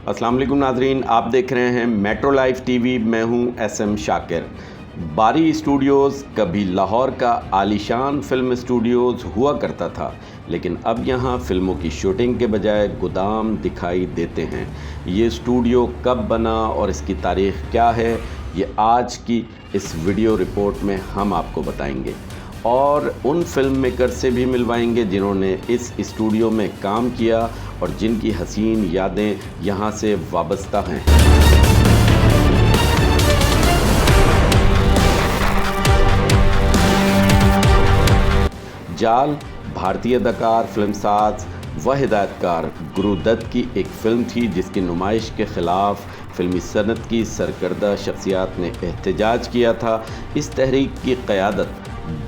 अस्सलाम वालेकुम नाजरीन, आप देख रहे हैं मेट्रो लाइव टीवी। मैं हूं एसएम शाकिर। बारी स्टूडियोज़ कभी लाहौर का आलीशान फिल्म स्टूडियोज़ हुआ करता था, लेकिन अब यहां फिल्मों की शूटिंग के बजाय गोदाम दिखाई देते हैं। ये स्टूडियो कब बना और इसकी तारीख़ क्या है, ये आज की इस वीडियो रिपोर्ट में हम आपको बताएंगे और उन फिल्म मेकर से भी मिलवाएंगे जिन्होंने इस स्टूडियो में काम किया और जिनकी हसीन यादें यहाँ से वाबस्ता हैं। जाल भारतीय अदाकार, फिल्मसाज व हिदायतकार गुरु दत्त की एक फ़िल्म थी जिसकी नुमाइश के ख़िलाफ़ फ़िल्मी सनत की सरकर्दा शख्सियात ने एहतजाज किया था। इस तहरीक की क़यादत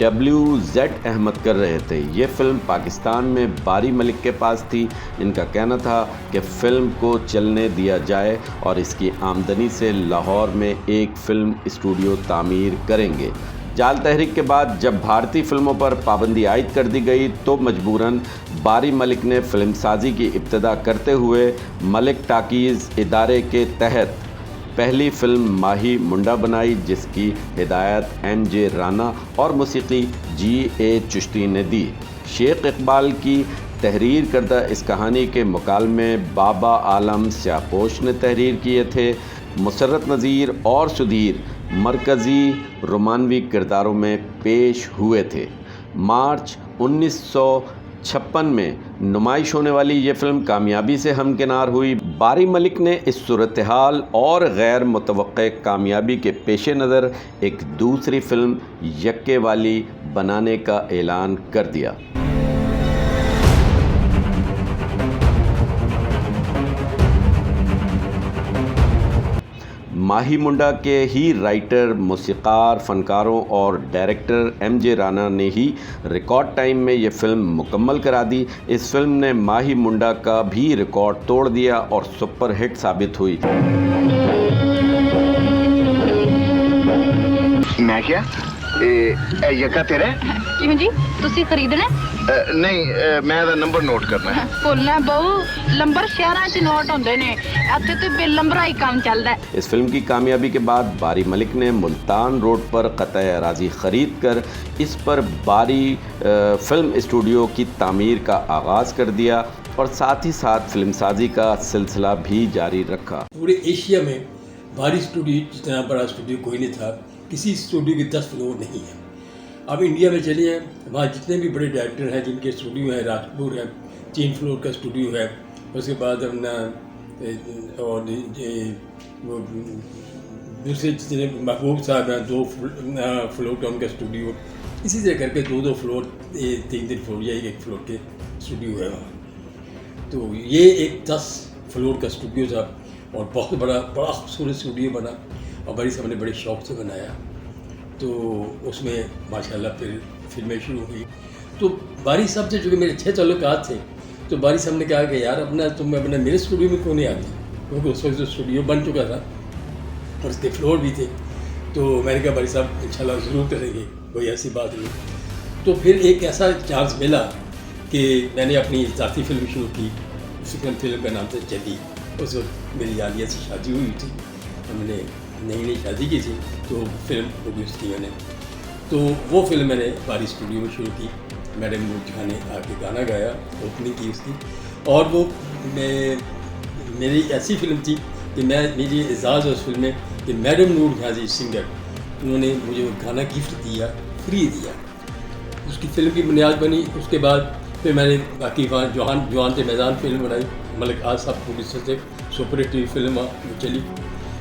WZ अहमद कर रहे थे। ये फ़िल्म पाकिस्तान में बारी मलिक के पास थी। इनका कहना था कि फ़िल्म को चलने दिया जाए और इसकी आमदनी से लाहौर में एक फ़िल्म स्टूडियो तामीर करेंगे। जाल तहरीक के बाद जब भारतीय फ़िल्मों पर पाबंदी आयद कर दी गई तो मजबूरन बारी मलिक ने फ़िल्मसाजी की इब्तिदा करते हुए मलिक टाकीज़ इदारे के तहत पहली फ़िल्म माही मुंडा बनाई, जिसकी हिदायत MJ राना और मौसीकी GA चिश्ती ने दी। शेख इकबाल की तहरीर करदा इस कहानी के मुकालमे बाबा आलम स्यापोश ने तहरीर किए थे। मुसर्रत नज़ीर और सुधीर मरकज़ी रोमानवी किरदारों में पेश हुए थे। मार्च 1956 में नुमाइश होने वाली ये फ़िल्म कामयाबी से हमकिनार हुई। बारी मलिक ने इस सूरत हाल और गैर मुतवक्के कामयाबी के पेश नज़र एक दूसरी फ़िल्म यक्के वाली बनाने का ऐलान कर दिया। माही मुंडा के ही राइटर, मौसीक़ार, फ़नकारों और डायरेक्टर MJ राना ने ही रिकॉर्ड टाइम में ये फ़िल्म मुकम्मल करा दी। इस फ़िल्म ने माही मुंडा का भी रिकॉर्ड तोड़ दिया और सुपर हिट साबित हुई। मैं क्या यका तेरा किवें जी ਤੁਸੀਂ ਖਰੀਦਣਾ ਨਹੀਂ ਮੈਂ ਦਾ ਨੰਬਰ ਨੋਟ ਕਰਨਾ ਹੈ। ਭੁੱਲਣਾ ਬਹੁ ਨੰਬਰ ਸ਼ਹਿਰਾਂ 'ਚ ਨੋਟ ਹੁੰਦੇ ਨੇ, ਇੱਥੇ ਤੇ ਬਿਲ ਨੰਬਰਾਂ ਹੀ ਕੰਮ ਚੱਲਦਾ ਹੈ। इस फिल्म की कामयाबी के बाद बारी मलिक ने मुल्तान रोड पर क़त्ए अराज़ी ख़रीद कर इस पर बारी फिल्म स्टूडियो की तामीर का आगाज़ कर दिया और साथ ही साथ फिल्मसाजी का सिलसिला भी जारी रखा। पूरे एशिया में बारी स्टूडियो जितना बड़ा स्टूडियो कोई नहीं था। किसी स्टूडियो के 10 फ्लोर नहीं है। अब इंडिया में चलिए, वहाँ जितने भी बड़े डायरेक्टर हैं जिनके स्टूडियो हैं, राजपुर है 3 फ्लोर का स्टूडियो है, उसके बाद अपना और वो दूसरे जितने महबूब साहब हैं 2 फ्लोर का उनका स्टूडियो, इसी तरह करके 2-2 फ्लोर 3-3 फ्लोर या 1 फ्लोर के स्टूडियो है वहाँ। तो ये एक 10 फ्लोर का स्टूडियो था और बहुत बड़ा खूबसूरत स्टूडियो बना और बारी साहब ने बड़े शौक़ से बनाया। तो उसमें माशाल्लाह फिर फिल्में शुरू हुई। तो बारी साहब से जो मेरे 6 ताल्लुकात थे, तो बारी साहब ने कहा कि यार तुम अपना मेरे स्टूडियो में क्यों नहीं आती, क्योंकि उस वक्त स्टूडियो बन चुका था और उसके फ्लोर भी थे। तो मैंने कहा बारी साहब इंशाल्लाह ज़रूर करेंगे, कोई ऐसी बात नहीं। तो फिर एक ऐसा चांस मिला कि मैंने अपनी ज़ाती फिल्म शुरू की। उसी फिल्म का नाम था चली। उस वक्त मेरी आलिया से शादी हुई थी, हमने नई शादी की थी, तो फिल्म प्रोड्यूस की मैंने। तो वो फिल्म मैंने बारी स्टूडियो में शुरू की। मैडम नूर जहाँ ने आके गाना गाया, ओपनिंग की उसकी। और वो मेरी ऐसी फिल्म थी कि मेरी एजाज़ उस फिल्म में कि मैडम नूर जहाँ जी सिंगर, उन्होंने मुझे वो गाना गिफ्ट दिया, फ्री दिया। उसकी फिल्म की बुनियाद बनी। उसके बाद फिर मैंने बाकी वहाँ जवान से मैदान फिल्म बनाई, मलिक आज साहब प्रोड्यूसर से, सुपर हिट फिल्म वो चली।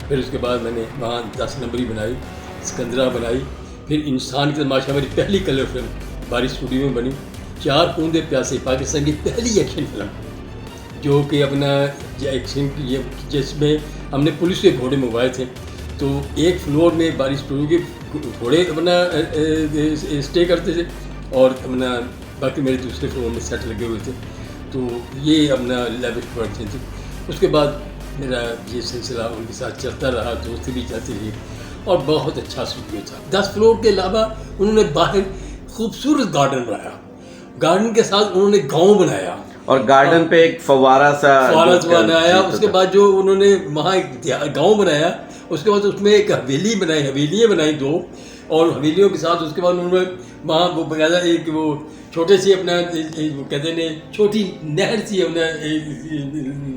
फिर उसके बाद मैंने वहाँ 10 नंबरी बनाई, सिकंदरा बनाई। फिर इंसान की तमाशा मेरी पहली कलर फिल्म बारी स्टूडियो में बनी। 4 कूंदे प्यासे पाकिस्तान की पहली एक्शन फिल्म, जो कि अपना एक्शन जिसमें हमने पुलिस के घोड़े मंगवाए थे। तो एक फ्लोर में बारी स्टूडियो के घोड़े अपना स्टे करते थे और अपना बाकी मेरे दूसरे फ्लोर में सेट लगे हुए थे। तो ये अपना लेविश प्रोडक्शन थी। उसके बाद मेरा ये सिलसिला उनके साथ चलता रहा, दोस्ती भी चलती रही और बहुत अच्छा स्टूडियो था। 10 फ्लोर के अलावा उन्होंने बाहर खूबसूरत गार्डन बनाया। गार्डन के साथ उन्होंने गांव बनाया। और गार्डन पे एक फव्वारा सा बनाया। उसके बाद जो उन्होंने वहाँ एक गांव बनाया, उसके बाद उसमें एक हवेलियाँ बनाई 2, और हवेलियों के साथ उसके बाद उन्होंने वहाँ वो बकायदा एक वो छोटे सी अपना वो कहते हैं छोटी नहर सी हमने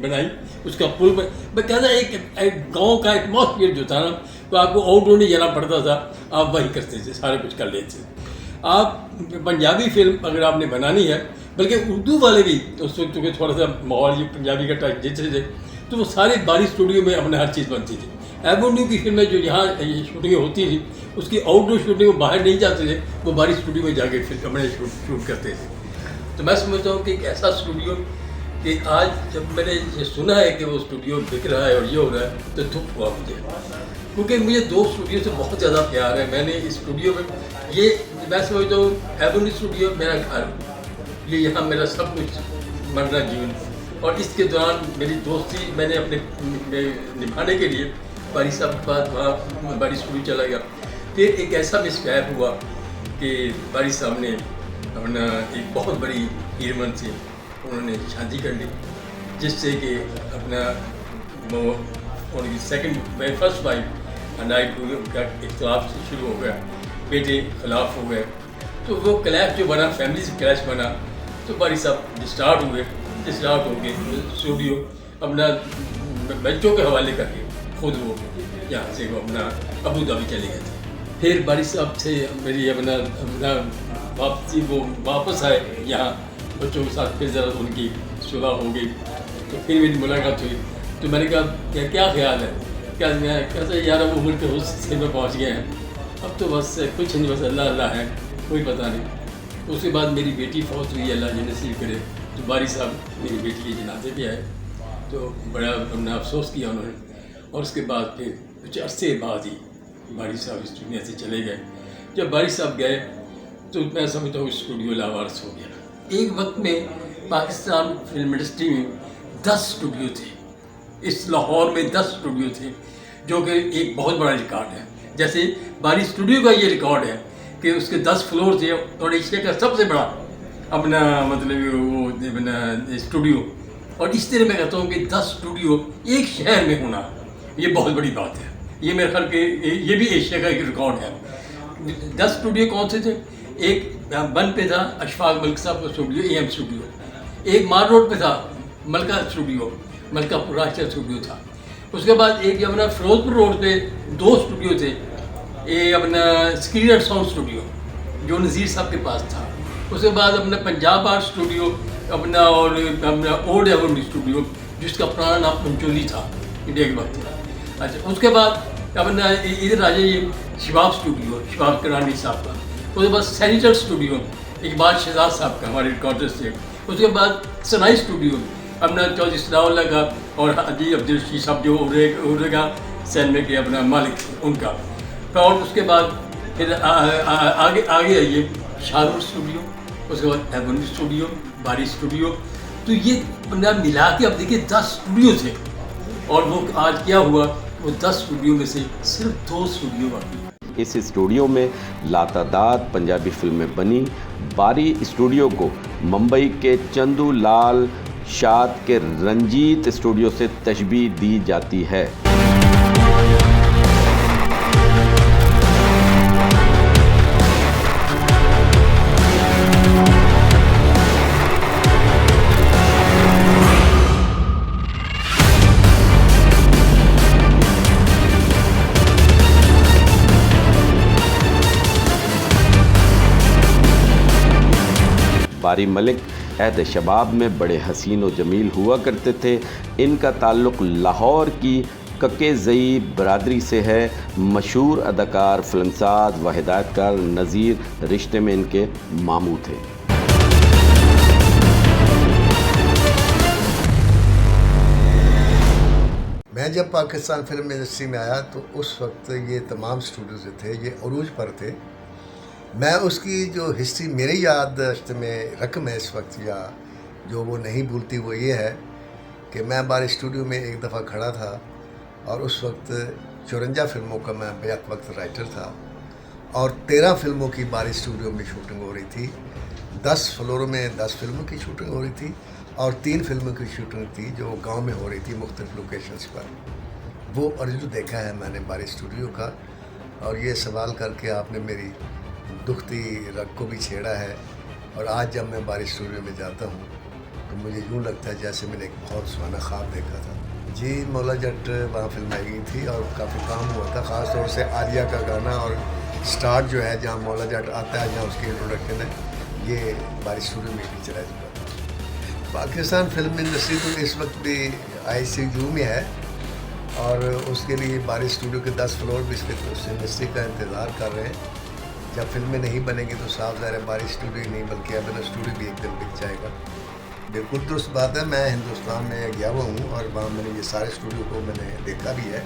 बनाई, उसका पुल बकायदा एक गांव का एटमॉस्फेयर जो था ना, तो आपको आउटडोर नहीं जाना पड़ता था, आप वही करते थे, सारे कुछ कर लेते थे। आप पंजाबी फिल्म अगर आपने बनानी है, बल्कि उर्दू वाले भी उस वक्त क्योंकि थोड़ा सा माहौल ये पंजाबी का टाइप देते थे, तो वो सारे बारी स्टूडियो में अपने हर चीज़ बनती थी। एवेन्यू की फिल्में जो यहाँ शूटिंग होती थी, उसकी आउटडोर शूटिंग में बाहर नहीं जाते थे, वो बारी स्टूडियो में जाके फिर अपने शूट करते थे। तो मैं समझता हूँ कि एक ऐसा स्टूडियो कि आज जब मैंने ये सुना है कि वो स्टूडियो बिक रहा है और ये हो रहा है, तो दुख हुआ मुझे, क्योंकि मुझे 2 स्टूडियो से बहुत ज़्यादा प्यार है। मैंने इस स्टूडियो में ये मैं समझता हूँ एवेन्यू स्टूडियो मेरा घर, ये यहाँ मेरा सब कुछ मरना जीवन, और इसके दौरान मेरी दोस्ती मैंने अपने निभाने के लिए बारी साहब के पास वहाँ बारी स्टूडियो चला गया। फिर एक ऐसा मिसफैर हुआ कि बारी साहब ने अपना एक बहुत बड़ी हीरोइन से उन्होंने शादी कर ली, जिससे कि अपना वो उनकी फर्स्ट वाइफ नाइट का इख्तलाफ शुरू हो गया, बेटे खिलाफ हो गए, तो वो क्लैश जो बना, फैमिली से क्लैश बना, तो बारी साहब डिस्टार्ट हो गए स्टूडियो अपना बच्चों के हवाले करके खुद वो यहाँ से वो अपना अबू धाबी चले गए थे। फिर बारी साहब से मेरी अपना वापसी वो वापस आए यहाँ बच्चों के साथ, फिर ज़रा उनकी सुलह हो गई, तो फिर मेरी मुलाकात हुई। तो मैंने कहा क्या ख्याल है, क्या मैं कैसे यार अब उम्र के उस हिस्से में पहुँच गए हैं, अब तो बस कुछ नहीं, बस अल्लाह अल्लाह है, कोई पता नहीं। उसके बाद मेरी बेटी फौत हुई, अल्लाह जी नसीब करे, तो बारी साहब मेरी बेटी के जनाजे पे आए, तो बड़ा अपना अफसोस किया उन्होंने। और उसके बाद फिर कुछ अरसे बाद ही बारी साहब इस दुनिया से चले गए। जब बारी साहब गए तो मैं समझता हूँ स्टूडियो लावारिस हो गया। एक वक्त में पाकिस्तान फिल्म इंडस्ट्री में 10 स्टूडियो थे, इस लाहौर में 10 स्टूडियो थे, जो कि एक बहुत बड़ा रिकॉर्ड है। जैसे बारी स्टूडियो का ये रिकॉर्ड है कि उसके 10 फ्लोर थे और एशिया का सबसे बड़ा अपना मतलब वो अपना स्टूडियो। और इस तरह मैं कहता हूँ कि 10 स्टूडियो एक शहर में होना ये बहुत बड़ी बात है। ये मेरे ख्याल के ये भी एशिया का एक रिकॉर्ड है। 10 स्टूडियो कौन से थे? एक बन पे था अशफाक मलिक साहब का स्टूडियो, AM स्टूडियो। एक मार रोड पे था मलका स्टूडियो, मलकापुर राष्ट्रीय स्टूडियो था। उसके बाद एक अपना फिरोजपुर रोड पे 2 स्टूडियो थे, ये अपना स्क्रीन एंड साउंड स्टूडियो जो नज़ीर साहब के पास था। उसके बाद अपना पंजाब आर्ट स्टूडियो अपना, और अपना ओल्ड एवेन्यू स्टूडियो जिसका पुराना नाम पंचोली था इंडिया के वक्त। अच्छा, उसके बाद अपना इधर आ जाइए शिवाब स्टूडियो, शिवाब करानी साहब का। उसके बाद सैनिटर स्टूडियो इकबाल शहजाद साहब का, हमारे रिकॉर्डर से। उसके बाद सनाई स्टूडियो अपना चौधरी सनाउल्लाह का और हाजी अब्दुल रशीद साहब जो उर्रेगा सैन के अपना मालिक उनका। और उसके बाद फिर आगे आइए शाहरुख स्टूडियो, उसके बाद एवेन्यू स्टूडियो, बारी स्टूडियो। तो ये मिला के अब देखिए 10 स्टूडियो थे। और वो आज क्या हुआ, वो 10 स्टूडियो में से सिर्फ 2 स्टूडियो बाकी। इस स्टूडियो में लातादाद पंजाबी फिल्में बनी। बारी स्टूडियो को मुंबई के चंदू लाल शाद के रंजीत स्टूडियो से तशबीह दी जाती है। बारी मलिक अहद शबाब में बड़े हसीन व जमील हुआ करते थे। इनका ताल्लुक़ लाहौर की कके ज़ई बरादरी से है। मशहूर अदाकार, फिल्मसाज व हिदायतकार नज़ीर रिश्ते में इनके मामू थे। मैं जब पाकिस्तान फिल्म इंडस्ट्री में आया तो उस वक्त ये तमाम स्टूडियो जो थे ये अरूज पर थे। मैं उसकी जो हिस्ट्री मेरी याददाश्त में रकम है इस वक्त, या जो वो नहीं भूलती, वो ये है कि मैं बारी स्टूडियो में एक दफ़ा खड़ा था और उस वक्त 54 फिल्मों का मैं बेक वक्त राइटर था और 13 फिल्मों की बारी स्टूडियो में शूटिंग हो रही थी। 10 फ्लोरों में 10 फिल्मों की शूटिंग हो रही थी और 3 फिल्मों की शूटिंग थी जो गांव में हो रही थी मुख्तलिफ लोकेशंस पर। वो ओरिजिनल देखा है मैंने बारी स्टूडियो का। और ये सवाल करके आपने मेरी दुखती रग को भी छेड़ा है। और आज जब मैं बारी स्टूडियो में जाता हूँ तो मुझे यूँ लगता है जैसे मैंने एक बहुत सुहाना ख्वाब देखा था। जी, मौला जट वहाँ फिल्माई गई थी और काफ़ी काम हुआ था, ख़ास तौर से आलिया का गाना और स्टार्ट जो है जहाँ मौला जट आता है, जहाँ उसकी इंट्रोडक्शन है, ये बारी स्टूडियो में भी चला चुका था। पाकिस्तान फिल्म इंडस्ट्री तो इस वक्त भी ICU में है और उसके लिए बारी स्टूडियो के 10 फ्लोर भी इस इंडस्ट्री का इंतज़ार कर रहे हैं। जब फिल्में नहीं बनेंगी तो साफ ज़ाहिर है बारी स्टूडियो ही नहीं बल्कि अबन स्टूडियो भी एक दिन बिक जाएगा। बिल्कुल दुरुस्त बात है। मैं हिंदुस्तान में गया हुआ हूँ और वहाँ मैंने ये सारे स्टूडियो को मैंने देखा भी है।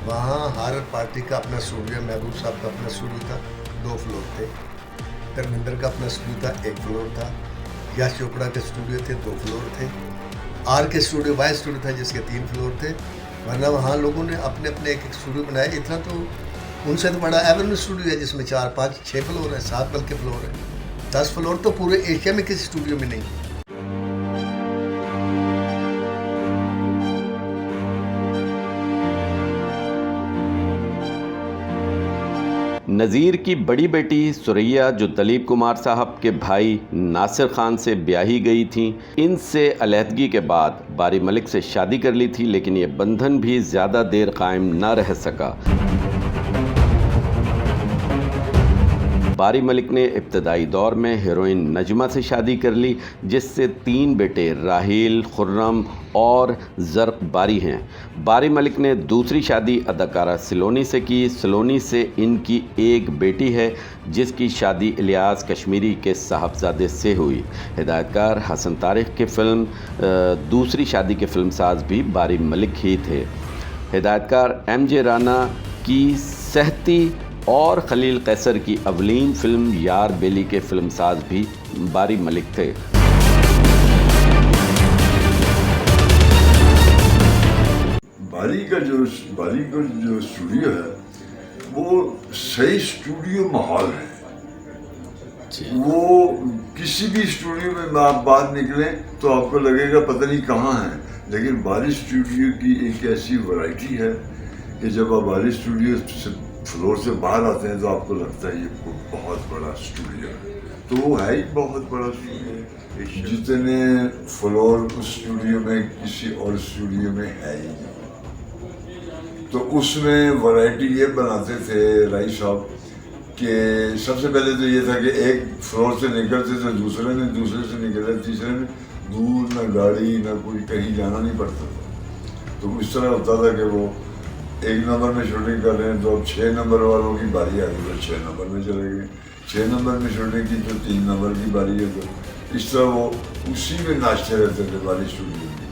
वहाँ हर पार्टी का अपना स्टूडियो, महबूब साहब का अपना स्टूडियो था, 2 फ्लोर थे। धर्मेंद्र का अपना स्टूडियो था, 1 फ्लोर था। यश चोपड़ा के स्टूडियो थे, 2 फ्लोर थे। आर के स्टूडियो वाई स्टूडियो था जिसके 3 फ्लोर थे। वरना वहाँ लोगों ने अपने अपने एक स्टूडियो बनाया। इतना तो उनसे तो बड़ा एवेन्यू स्टूडियो है जिसमें 4, 5, 6 फ्लोर हैं, 7 बल्कि फ्लोर हैं। 10 फ्लोर तो पूरे एशिया में किसी स्टूडियो में नहीं। नज़ीर की बड़ी बेटी सुरैया जो दलीप कुमार साहब के भाई नासिर खान से ब्याही गई थीं, इनसे अलहदगी के बाद बारी मलिक से शादी कर ली थी, लेकिन ये बंधन भी ज़्यादा देर कायम न रह सका। बारी मलिक ने इब्तदाई दौर में हीरोइन नजमा से शादी कर ली, जिससे 3 बेटे राहील, खुर्रम और ज़र्क बारी हैं। बारी मलिक ने दूसरी शादी अदाकारा सलोनी से की। सलोनी से इनकी एक बेटी है जिसकी शादी इलियास कश्मीरी के साहबजादे से हुई। हिदायतकार हसन तारिक की फ़िल्म दूसरी शादी के फिल्मसाज भी बारी मलिक ही थे। हिदायतकार MJ राना की सहती और खलील कैसर की अवलीन फिल्म यार बेली के फिल्मसाज भी बारी मलिक थे। बारी का जो स्टूडियो है वो सही स्टूडियो माहौल है। वो किसी भी स्टूडियो में आप बाहर निकले तो आपको लगेगा पता नहीं कहाँ है, लेकिन बारी स्टूडियो की एक ऐसी वैरायटी है कि जब आप बारी स्टूडियो से फ्लोर से बाहर आते हैं तो आपको लगता है ये बहुत बड़ा स्टूडियो है। तो वो है ही बहुत बड़ा स्टूडियो। जितने फ्लोर उस स्टूडियो में किसी और स्टूडियो में है ही नहीं। तो उसमें वैरायटी ये बनाते थे राय साहब कि सबसे पहले तो ये था कि एक फ्लोर से निकलते थे दूसरे में, दूसरे से निकलते तीसरे में, दूर ना गाड़ी ना कोई कहीं जाना नहीं पड़ता था। तो इस तरह होता था कि वो 1 नंबर में शूटिंग कर रहे हैं तो अब 6 नंबर वालों की बारी आ गई तो 6 नंबर में चले गए। 6 नंबर में शूटिंग की तो 3 नंबर की बारी है। तो इस तरह वो उसी में नाचते रहते थे बारी स्टूडियो में।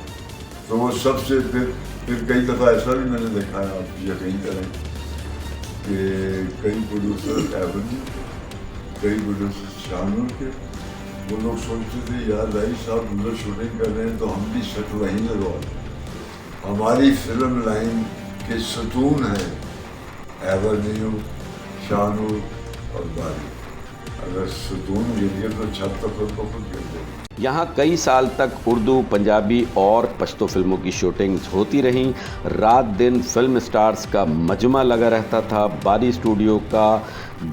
तो वो सबसे फिर कई दफ़ा ऐसा भी मैंने देखा है, आप यकीन करें कि कई प्रोड्यूसर कई प्रोड्यूसर शानूर के वो लोग सोचते थे यार राई साहब उधर शूटिंग कर रहे हैं तो हम भी सेट वहीं लगवा दें। हमारी फिल्म लाइन के सतून है एवेन्यू, शानूर और बारी। अगर सतून गिर गया तो छत तो खुद ब खुद गिर जाएगी। यहाँ कई साल तक उर्दू, पंजाबी और पश्तो फिल्मों की शूटिंग्स होती रहीं। रात दिन फिल्म स्टार्स का मजमा लगा रहता था। बारी स्टूडियो का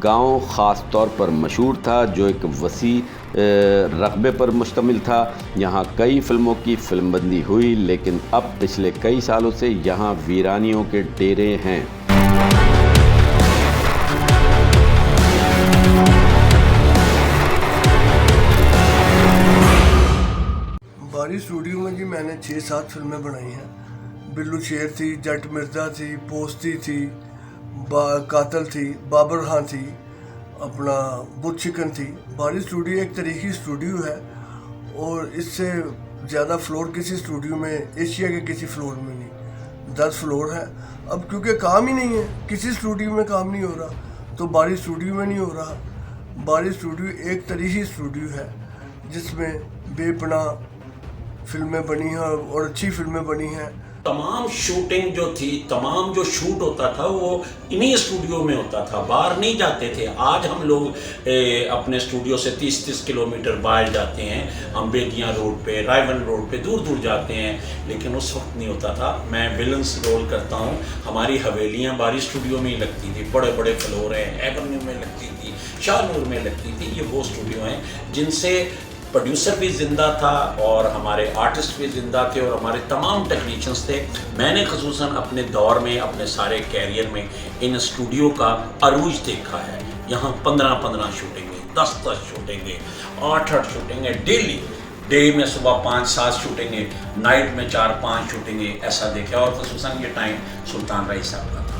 गांव ख़ास तौर पर मशहूर था, जो एक वसी रकबे पर मुश्तमिल था। यहाँ कई फिल्मों की फिल्मबंदी हुई, लेकिन अब पिछले कई सालों से यहाँ वीरानियों के डेरे हैं। बारी स्टूडियो में जी मैंने 6-7 फिल्में बनाई हैं। बिल्लू शेर थी, जट मिर्ज़ा थी, पोस्ती थी, कातल थी, बाबर खां थी, अपना बुत चिकन थी। बारी स्टूडियो एक तरीकी स्टूडियो है और इससे ज़्यादा फ्लोर किसी स्टूडियो में, एशिया के किसी फ्लोर में नहीं। 10 फ्लोर है। अब क्योंकि काम ही नहीं है, किसी स्टूडियो में काम नहीं हो रहा तो बारी स्टूडियो में नहीं हो रहा। बारी स्टूडियो एक तरीकी स्टूडियो है जिसमें बेपनाह फिल्में बनी हैं और अच्छी फिल्में बनी हैं। तमाम शूटिंग जो थी, तमाम जो शूट होता था वो इन्हीं स्टूडियो में होता था, बाहर नहीं जाते थे। आज हम लोग अपने स्टूडियो से 30-30 किलोमीटर बाहर जाते हैं, अम्बेदिया रोड पे, रायवन रोड पे, दूर दूर जाते हैं, लेकिन उस वक्त नहीं होता था। मैं विलन्स रोल करता हूँ, हमारी हवेलियाँ बारी स्टूडियो में ही लगती थी, बड़े बड़े फ्लोर हैं, एवेन्यू में लगती थी, शाहनूर में लगती थी। ये वो स्टूडियो हैं जिनसे प्रोड्यूसर भी ज़िंदा था और हमारे आर्टिस्ट भी ज़िंदा थे और हमारे तमाम टेक्नीशियंस थे। मैंने ख़ुसूसन अपने दौर में, अपने सारे कैरियर में इन स्टूडियो का अरूज देखा है। यहाँ 15-15 शूटिंगें, 10-10 शूटिंगें, 8-8 शूटिंगें डेली। डे में सुबह 5-7 शूटिंगें, नाइट में 4-5 शूटिंगें, ऐसा देखा। और ख़ुसूसन ये टाइम सुल्तान राय साहब का था।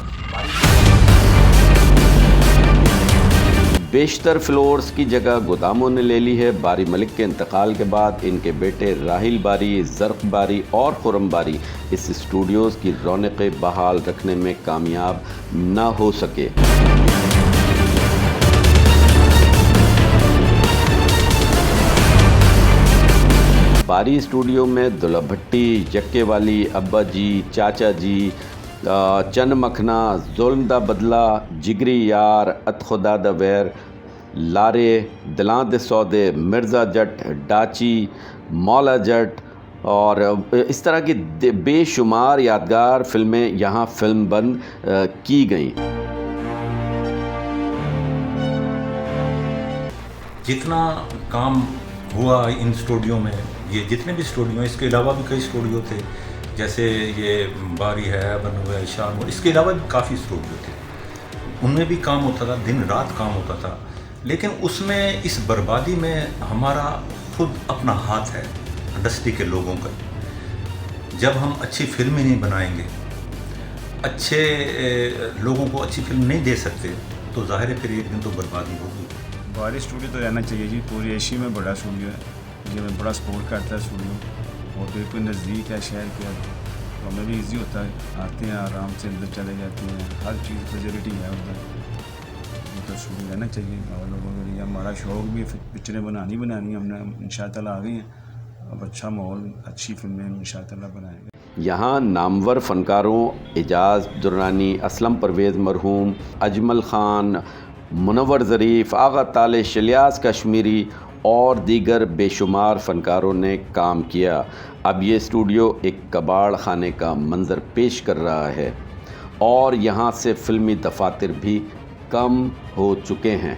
बेशतर फ्लोर्स की जगह गोदामों ने ले ली है। बारी मलिक के इंतकाल के बाद इनके बेटे राहिल बारी, ज़र्फ़ बारी और खुरम बारी इस स्टूडियोज़ की रौनकें बहाल रखने में कामयाब न हो सके। बारी स्टूडियो में दुल्हा भट्टी, यक्के वाली, अब्बा जी, चाचा जी, चन मखना, जुल्म दा बदला, जिगरी यार, अत खुदा दा वैर, लारे, दिलां दे सौदे, मिर्ज़ा जट, डाची, मौला जट और इस तरह की बेशुमार यादगार फिल्में यहाँ फिल्म बंद की गईं। जितना काम हुआ इन स्टूडियो में, ये जितने भी स्टूडियो हैं, इसके अलावा भी कई स्टूडियो थे, जैसे ये बारी है, बनू है, शाहनूर, इसके अलावा भी काफ़ी स्टूडियो थे। उनमें भी काम होता था, दिन रात काम होता था। लेकिन उसमें इस बर्बादी में हमारा खुद अपना हाथ है, इंडस्ट्री के लोगों का। जब हम अच्छी फिल्में नहीं बनाएंगे, अच्छे लोगों को अच्छी फिल्म नहीं दे सकते, तो जाहिर है फिर एक दिन तो बर्बादी होगी। बारी स्टूडियो तो रहना चाहिए जी, पूरी एशिया में बड़ा स्टूडियो है, ये मैं बड़ा सपोर्ट करता है स्टूडियो, और बिल्कुल नज़दीक है शहर के, तो हमें भी इजी होता है, आते हैं आराम से अंदर चले जाते हैं, हर चीज़ फैसिलिटी है उधर। तो स्टूडियो रहना चाहिए और लोगों के लिए। हमारा शौक़ भी पिक्चरें बनानी हमने इंशाअल्लाह आ गई हैं, अब अच्छा माहौल, अच्छी फिल्में इंशाअल्लाह बनाएंगे। यहाँ नामवर फ़नकारों एजाज़ दुर्रानी, असलम परवेज़ मरहूम, अजमल ख़ान, मुनव्वर ज़रीफ़, आगा तालिश, इलियास कश्मीरी और दीगर बेशुमार फ़नकारों ने काम किया। अब ये स्टूडियो एक कबाड़ खाने का मंज़र पेश कर रहा है और यहाँ से फ़िल्मी दफातर भी कम हो चुके हैं।